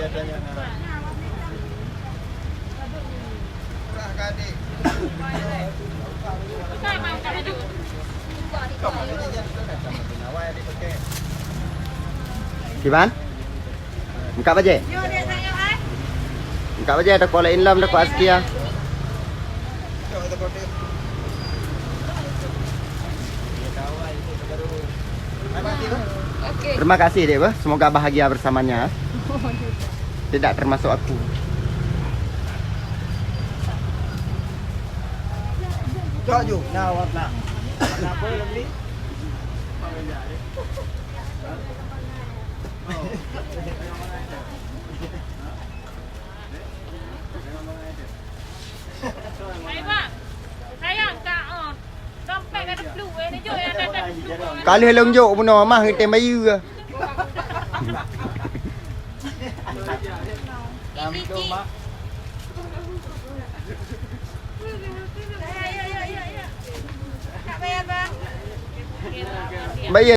biasanya. Gimana? Buka aja. Buka aja ada kola inlam ada askia. Terima kasih deh, semoga bahagia bersamanya. Tidak termasuk aku. Cok ju, nah warna. Warna apa yang lebih? Kali helong jok pun mah hitam bayu ke. Bayar